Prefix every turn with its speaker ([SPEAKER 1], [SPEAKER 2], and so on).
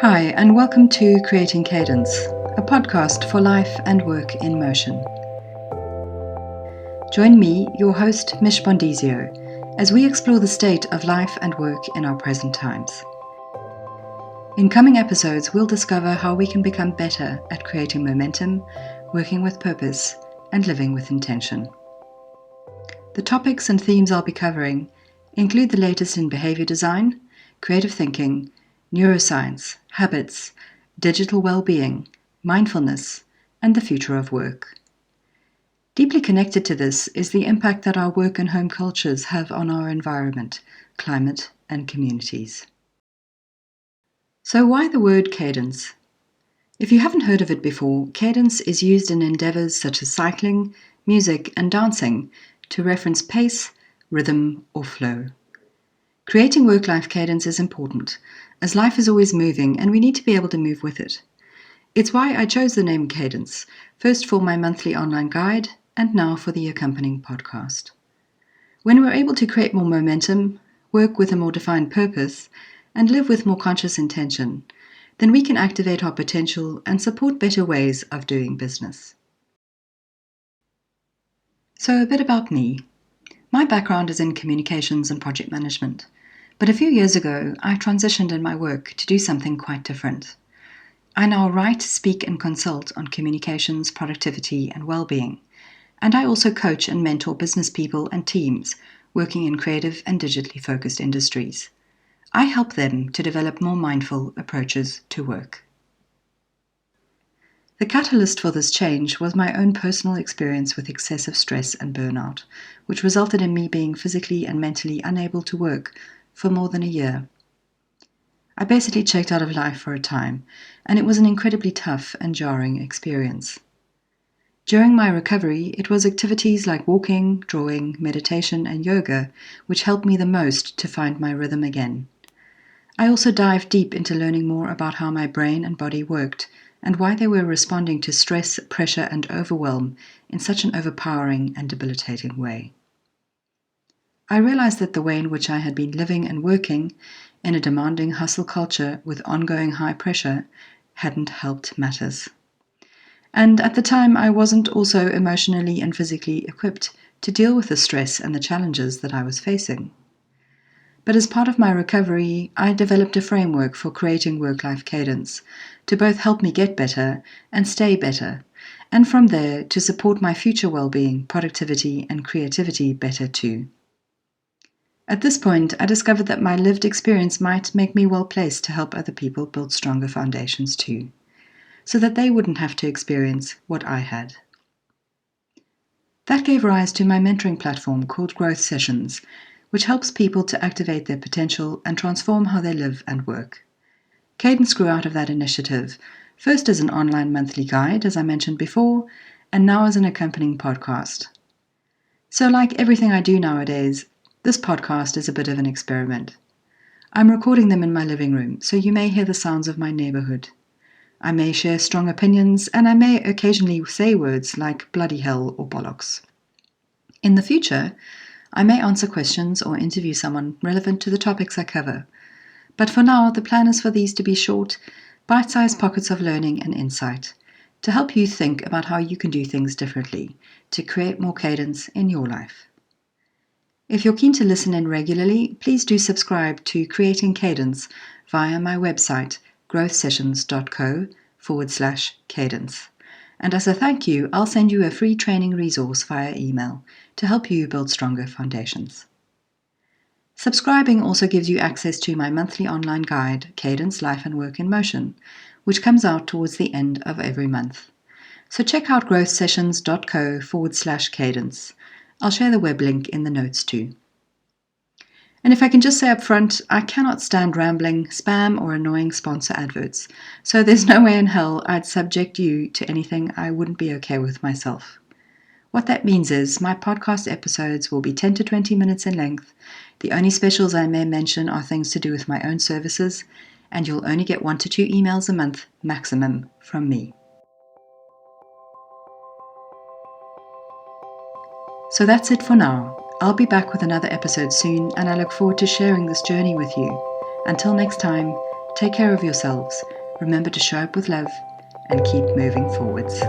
[SPEAKER 1] Hi, and welcome to Creating Cadence, a podcast for life and work in motion. Join me, your host, Mich Bondesio, as we explore the state of life and work in our present times. In coming episodes, we'll discover how we can become better at creating momentum, working with purpose, and living with intention. The topics and themes I'll be covering include the latest in behaviour design, creative thinking, neuroscience, habits, digital well-being, mindfulness, and the future of work. Deeply connected to this is the impact that our work and home cultures have on our environment, climate, and communities. So why the word cadence? If you haven't heard of it before, cadence is used in endeavours such as cycling, music, and dancing to reference pace, rhythm, or flow. Creating work-life cadence is important, as life is always moving and we need to be able to move with it. It's why I chose the name Cadence, first for my monthly online guide and now for the accompanying podcast. When we're able to create more momentum, work with a more defined purpose, and live with more conscious intention, then we can activate our potential and support better ways of doing business. So a bit about me. My background is in communications and project management, but a few years ago I transitioned in my work to do something quite different. I now write, speak and consult on communications, productivity and well-being, and I also coach and mentor business people and teams working in creative and digitally focused industries. I help them to develop more mindful approaches to work. The catalyst for this change was my own personal experience with excessive stress and burnout, which resulted in me being physically and mentally unable to work for more than a year. I basically checked out of life for a time, and it was an incredibly tough and jarring experience. During my recovery, it was activities like walking, drawing, meditation, and yoga which helped me the most to find my rhythm again. I also dived deep into learning more about how my brain and body worked and why they were responding to stress, pressure, and overwhelm in such an overpowering and debilitating way. I realized that the way in which I had been living and working in a demanding hustle culture with ongoing high pressure hadn't helped matters. And at the time, I wasn't also emotionally and physically equipped to deal with the stress and the challenges that I was facing. But as part of my recovery, I developed a framework for creating work-life cadence to both help me get better and stay better, and from there to support my future well-being, productivity, and creativity better too. At this point, I discovered that my lived experience might make me well-placed to help other people build stronger foundations too, so that they wouldn't have to experience what I had. That gave rise to my mentoring platform called Growth Sessions, which helps people to activate their potential and transform how they live and work. Cadence grew out of that initiative, first as an online monthly guide, as I mentioned before, and now as an accompanying podcast. So like everything I do nowadays, this podcast is a bit of an experiment. I'm recording them in my living room, so you may hear the sounds of my neighborhood. I may share strong opinions, and I may occasionally say words like bloody hell or bollocks. In the future, I may answer questions or interview someone relevant to the topics I cover. But for now, the plan is for these to be short, bite-sized pockets of learning and insight to help you think about how you can do things differently to create more cadence in your life. If you're keen to listen in regularly, please do subscribe to Creating Cadence via my website, growthsessions.co/cadence. And as a thank you, I'll send you a free training resource via email to help you build stronger foundations. Subscribing also gives you access to my monthly online guide, Cadence, Life and Work in Motion, which comes out towards the end of every month. So check out growthsessions.co/cadence. I'll share the web link in the notes too. And if I can just say up front, I cannot stand rambling, spam or annoying sponsor adverts, so there's no way in hell I'd subject you to anything I wouldn't be okay with myself. What that means is my podcast episodes will be 10 to 20 minutes in length. The only specials I may mention are things to do with my own services, and you'll only get 1 to 2 emails a month maximum from me. So that's it for now. I'll be back with another episode soon, and I look forward to sharing this journey with you. Until next time, take care of yourselves Remember to show up with love and keep moving forwards.